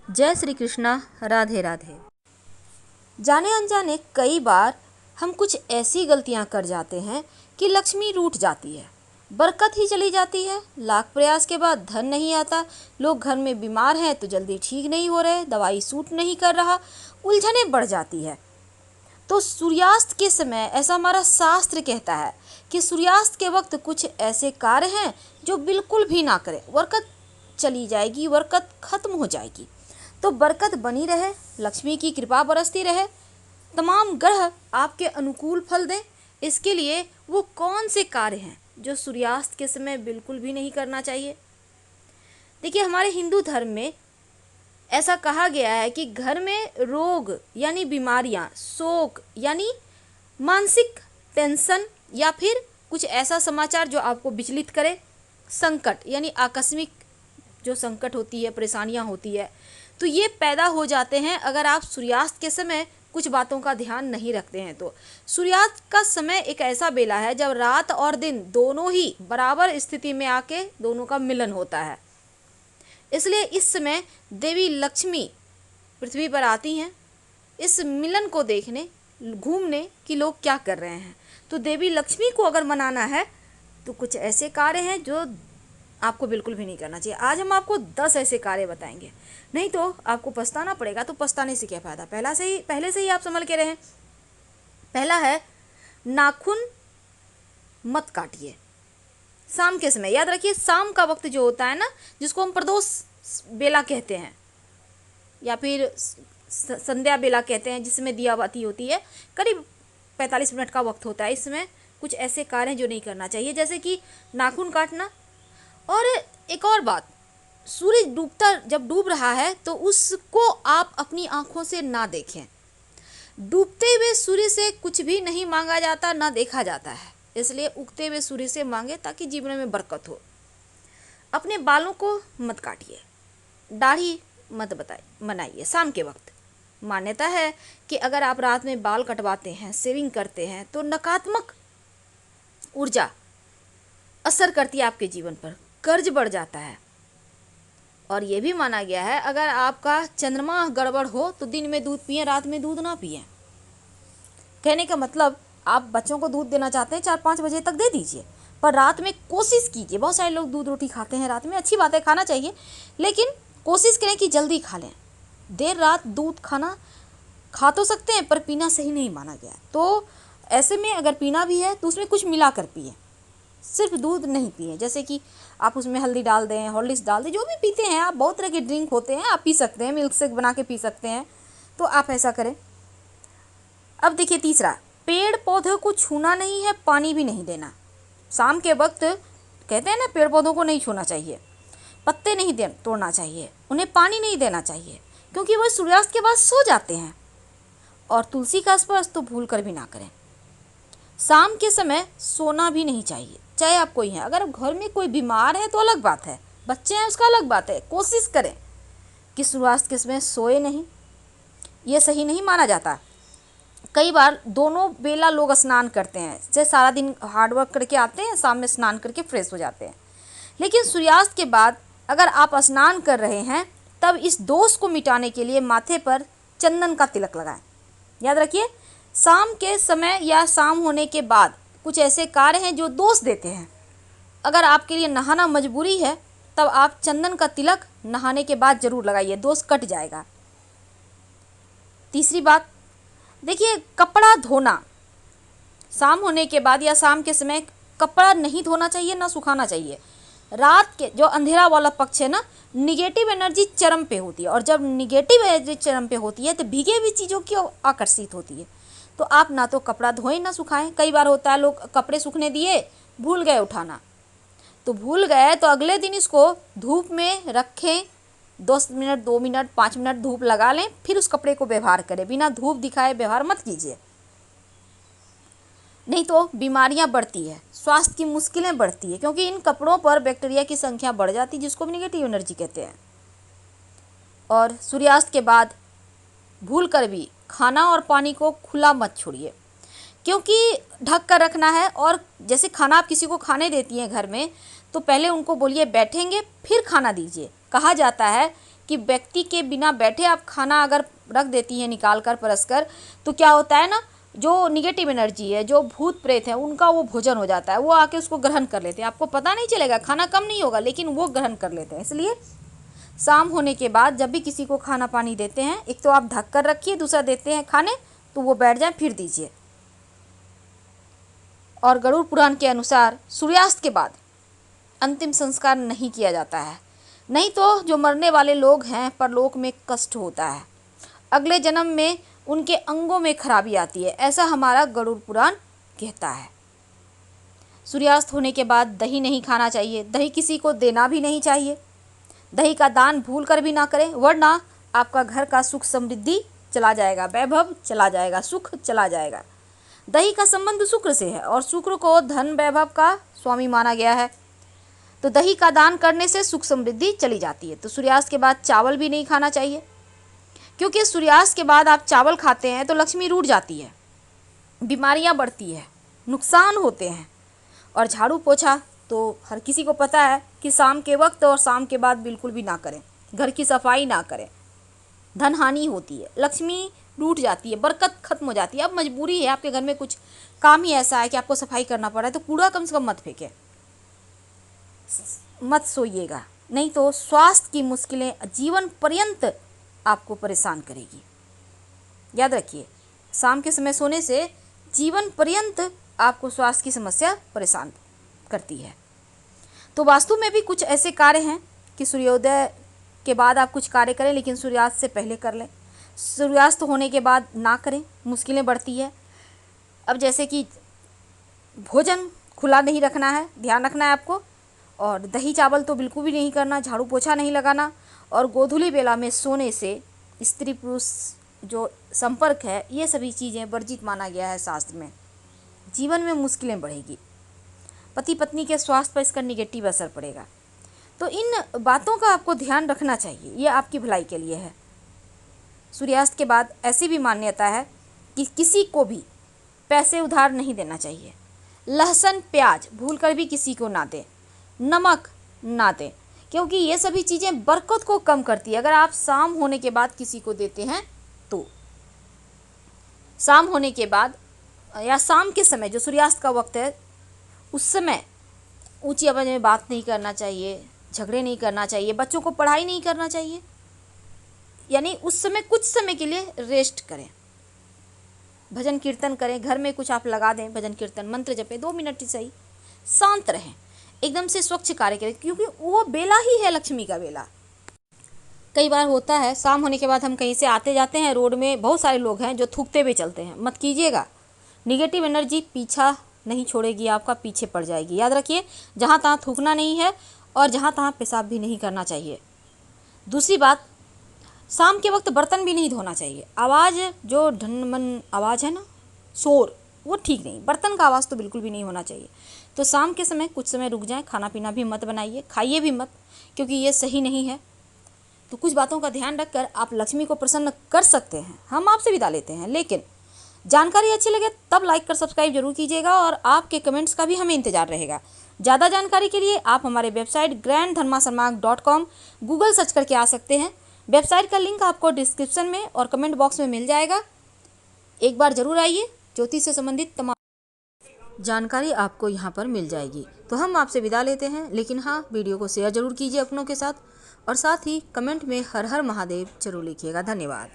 जय श्री कृष्णा। राधे राधे। जाने अनजाने कई बार हम कुछ ऐसी गलतियां कर जाते हैं कि लक्ष्मी रूठ जाती है, बरकत ही चली जाती है। लाख प्रयास के बाद धन नहीं आता, लोग घर में बीमार हैं तो जल्दी ठीक नहीं हो रहे, दवाई सूट नहीं कर रहा, उलझनें बढ़ जाती है। तो सूर्यास्त के समय ऐसा हमारा शास्त्र कहता है कि सूर्यास्त के वक्त कुछ ऐसे कार्य हैं जो बिल्कुल भी ना करें, बरकत चली जाएगी, बरकत खत्म हो जाएगी। तो बरकत बनी रहे, लक्ष्मी की कृपा बरसती रहे, तमाम ग्रह आपके अनुकूल फल दें, इसके लिए वो कौन से कार्य हैं जो सूर्यास्त के समय बिल्कुल भी नहीं करना चाहिए। देखिए, हमारे हिंदू धर्म में ऐसा कहा गया है कि घर में रोग यानी बीमारियां, शोक यानी मानसिक टेंशन या फिर कुछ ऐसा समाचार जो आपको विचलित करे, संकट यानी आकस्मिक जो संकट होती है, परेशानियां होती है, तो ये पैदा हो जाते हैं अगर आप सूर्यास्त के समय कुछ बातों का ध्यान नहीं रखते हैं। तो सूर्यास्त का समय एक ऐसा बेला है जब रात और दिन दोनों ही बराबर स्थिति में आके दोनों का मिलन होता है। इसलिए इस समय देवी लक्ष्मी पृथ्वी पर आती हैं इस मिलन को देखने, घूमने कि लोग क्या कर रहे हैं। तो देवी लक्ष्मी को अगर मनाना है तो कुछ ऐसे कार्य हैं जो आपको बिल्कुल भी नहीं करना चाहिए। आज हम आपको 10 ऐसे कार्य बताएंगे, नहीं तो आपको पछताना पड़ेगा। तो पछताने से क्या फ़ायदा, पहले से ही आप संभल के रहें। पहला है, नाखून मत काटिए शाम के समय। याद रखिए, शाम का वक्त जो होता है ना, जिसको हम प्रदोष बेला कहते हैं या फिर संध्या बेला कहते हैं, जिसमें दिया बाती होती है, करीब 45 मिनट का वक्त होता है। इसमें कुछ ऐसे कार्य हैं जो नहीं करना चाहिए, जैसे कि नाखून काटना। और एक और बात, सूरज जब डूब रहा है तो उसको आप अपनी आंखों से ना देखें। डूबते हुए सूर्य से कुछ भी नहीं मांगा जाता, ना देखा जाता है, इसलिए उगते हुए सूर्य से मांगे ताकि जीवन में बरकत हो। अपने बालों को मत काटिए, दाढ़ी मत बनाइए शाम के वक्त। मान्यता है कि अगर आप रात में बाल कटवाते हैं, शेविंग करते हैं, तो नकारात्मक ऊर्जा असर करती है आपके जीवन पर, कर्ज बढ़ जाता है। और ये भी माना गया है अगर आपका चंद्रमा गड़बड़ हो तो दिन में दूध पिए, रात में दूध ना पिए। कहने का मतलब, आप बच्चों को दूध देना चाहते हैं 4-5 बजे तक दे दीजिए, पर रात में कोशिश कीजिए। बहुत सारे लोग दूध रोटी खाते हैं रात में, अच्छी बात है, खाना चाहिए, लेकिन कोशिश करें कि जल्दी खा लें। देर रात दूध खा तो सकते हैं, पर पीना सही नहीं माना गया। तो ऐसे में अगर पीना भी है तो उसमें कुछ मिला कर पिए, सिर्फ दूध नहीं पिए। जैसे कि आप उसमें हल्दी डाल दें, हॉर्लिक्स डाल दें, जो भी पीते हैं आप, बहुत तरह के ड्रिंक होते हैं, आप पी सकते हैं, मिल्क शेक बना के पी सकते हैं, तो आप ऐसा करें। अब देखिए तीसरा, पेड़ पौधों को छूना नहीं है, पानी भी नहीं देना। शाम के वक्त कहते हैं ना, पेड़ पौधों को नहीं छूना चाहिए, पत्ते नहीं तोड़ना चाहिए, उन्हें पानी नहीं देना चाहिए, क्योंकि वह सूर्यास्त के बाद सो जाते हैं। और तुलसी का स्पर्श तो भूल कर भी ना करें। शाम के समय सोना भी नहीं चाहिए, चाहे आप कोई हैं। अगर घर में कोई बीमार है तो अलग बात है, बच्चे हैं उसका अलग बात है। कोशिश करें कि सूर्यास्त के समय सोए नहीं, ये सही नहीं माना जाता। कई बार दोनों बेला लोग स्नान करते हैं, जैसे सारा दिन हार्डवर्क करके आते हैं, शाम में स्नान करके फ्रेश हो जाते हैं। लेकिन सूर्यास्त के बाद अगर आप स्नान कर रहे हैं, तब इस दोष को मिटाने के लिए माथे पर चंदन का तिलक लगाएं। याद रखिए, शाम के समय या शाम होने के बाद कुछ ऐसे कार्य हैं जो दोष देते हैं। अगर आपके लिए नहाना मजबूरी है, तब आप चंदन का तिलक नहाने के बाद जरूर लगाइए, दोष कट जाएगा। तीसरी बात, देखिए, कपड़ा धोना शाम होने के बाद या शाम के समय कपड़ा नहीं धोना चाहिए, ना सुखाना चाहिए। रात के जो अंधेरा वाला पक्ष है ना, निगेटिव एनर्जी चरम पे होती है, और जब निगेटिव एनर्जी चरम पे होती है तो भीगे हुई चीज़ों की आकर्षित होती है। तो आप ना तो कपड़ा धोएं ना सुखाएं। कई बार होता है लोग कपड़े सूखने दिए, भूल गए उठाना, तो भूल गए तो अगले दिन इसको धूप में रखें, 10 मिनट, 2 मिनट, 5 मिनट धूप लगा लें, फिर उस कपड़े को व्यवहार करें। बिना धूप दिखाए व्यवहार मत कीजिए, नहीं तो बीमारियां बढ़ती है, स्वास्थ्य की मुश्किलें बढ़ती है, क्योंकि इन कपड़ों पर बैक्टीरिया की संख्या बढ़ जाती है, जिसको निगेटिव एनर्जी कहते हैं। और सूर्यास्त के बाद भूल कर भी खाना और पानी को खुला मत छोड़िए, क्योंकि ढक कर रखना है। और जैसे खाना आप किसी को खाने देती हैं घर में, तो पहले उनको बोलिए बैठेंगे फिर खाना दीजिए। कहा जाता है कि व्यक्ति के बिना बैठे आप खाना अगर रख देती हैं निकाल कर परस कर, तो क्या होता है ना, जो निगेटिव एनर्जी है, जो भूत प्रेत है, उनका वो भोजन हो जाता है, वो आके उसको ग्रहण कर लेते हैं। आपको पता नहीं चलेगा, खाना कम नहीं होगा, लेकिन वो ग्रहण कर लेते हैं। इसलिए शाम होने के बाद जब भी किसी को खाना पानी देते हैं, एक तो आप ढक कर रखिए, दूसरा देते हैं खाने तो वो बैठ जाए, फिर दीजिए। और गरुड़ पुराण के अनुसार सूर्यास्त के बाद अंतिम संस्कार नहीं किया जाता है, नहीं तो जो मरने वाले लोग हैं परलोक में कष्ट होता है, अगले जन्म में उनके अंगों में खराबी आती है, ऐसा हमारा गरुड़ पुराण कहता है। सूर्यास्त होने के बाद दही नहीं खाना चाहिए, दही किसी को देना भी नहीं चाहिए। दही का दान भूल कर भी ना करें, वरना आपका घर का सुख समृद्धि चला जाएगा, वैभव चला जाएगा, सुख चला जाएगा। दही का संबंध शुक्र से है और शुक्र को धन वैभव का स्वामी माना गया है, तो दही का दान करने से सुख समृद्धि चली जाती है। तो सूर्यास्त के बाद चावल भी नहीं खाना चाहिए, क्योंकि सूर्यास्त के बाद आप चावल खाते हैं तो लक्ष्मी रूठ जाती है, बीमारियां बढ़ती है, नुकसान होते हैं। और झाड़ू पोछा तो हर किसी को पता है कि शाम के वक्त और शाम के बाद बिल्कुल भी ना करें, घर की सफाई ना करें, धन हानि होती है, लक्ष्मी रूठ जाती है, बरकत खत्म हो जाती है। अब मजबूरी है, आपके घर में कुछ काम ही ऐसा है कि आपको सफाई करना पड़ा है, तो कूड़ा कम से कम मत फेंके, मत सोइएगा, नहीं तो स्वास्थ्य की मुश्किलें जीवन पर्यंत आपको परेशान करेगी। याद रखिए, शाम के समय सोने से जीवन पर्यंत आपको स्वास्थ्य की समस्या परेशान करती है। तो वास्तु में भी कुछ ऐसे कार्य हैं कि सूर्योदय के बाद आप कुछ कार्य करें, लेकिन सूर्यास्त से पहले कर लें। सूर्यास्त होने के बाद ना करें, मुश्किलें बढ़ती है। अब जैसे कि भोजन खुला नहीं रखना है, ध्यान रखना है आपको, और दही चावल तो बिल्कुल भी नहीं करना, झाड़ू पोछा नहीं लगाना, और गोधूली बेला में सोने से स्त्री पुरुष जो संपर्क है, ये सभी चीज़ें वर्जित माना गया है शास्त्र में। जीवन में मुश्किलें बढ़ेगी, पति पत्नी के स्वास्थ्य पर इसका निगेटिव असर पड़ेगा। तो इन बातों का आपको ध्यान रखना चाहिए, ये आपकी भलाई के लिए है। सूर्यास्त के बाद ऐसी भी मान्यता है कि किसी को भी पैसे उधार नहीं देना चाहिए, लहसुन प्याज भूल कर भी किसी को ना दें, नमक ना दें, क्योंकि ये सभी चीज़ें बरकत को कम करती है। अगर आप शाम होने के बाद किसी को देते हैं तो शाम होने के बाद या शाम के समय जो सूर्यास्त का वक्त है, उस समय ऊंची आवाज़ में बात नहीं करना चाहिए, झगड़े नहीं करना चाहिए, बच्चों को पढ़ाई नहीं करना चाहिए, यानी उस समय कुछ समय के लिए रेस्ट करें, भजन कीर्तन करें, घर में कुछ आप लगा दें, भजन कीर्तन मंत्र जपें, 2 मिनट ही सही, शांत रहें, एकदम से स्वच्छ कार्य करें, क्योंकि वो बेला ही है लक्ष्मी का बेला। कई बार होता है शाम होने के बाद हम कहीं से आते जाते हैं, रोड में बहुत सारे लोग हैं जो थूकते हुए चलते हैं, मत कीजिएगा। निगेटिव एनर्जी पीछा नहीं छोड़ेगी, आपका पीछे पड़ जाएगी। याद रखिए, जहाँ तहाँ थूकना नहीं है और जहाँ तहाँ पेशाब भी नहीं करना चाहिए। दूसरी बात, शाम के वक्त बर्तन भी नहीं धोना चाहिए। आवाज़ जो ढनमन आवाज़ है ना, शोर, वो ठीक नहीं, बर्तन का आवाज़ तो बिल्कुल भी नहीं होना चाहिए। तो शाम के समय कुछ समय रुक जाएं, खाना पीना भी मत बनाइए, खाइए भी मत, क्योंकि ये सही नहीं है। तो कुछ बातों का ध्यान रखकर आप लक्ष्मी को प्रसन्न कर सकते हैं। हम आपसे विदा लेते हैं, लेकिन जानकारी अच्छी लगे तब लाइक कर सब्सक्राइब जरूर कीजिएगा, और आपके कमेंट्स का भी हमें इंतजार रहेगा। ज़्यादा जानकारी के लिए आप हमारे वेबसाइट grandharmasarmak.com गूगल सर्च करके आ सकते हैं। वेबसाइट का लिंक आपको डिस्क्रिप्शन में और कमेंट बॉक्स में मिल जाएगा। एक बार ज़रूर आइए, ज्योतिष से संबंधित तमाम जानकारी आपको यहाँ पर मिल जाएगी। तो हम आपसे विदा लेते हैं, लेकिन हाँ, वीडियो को शेयर ज़रूर कीजिए अपनों के साथ, और साथ ही कमेंट में हर हर महादेव जरूर लिखिएगा। धन्यवाद।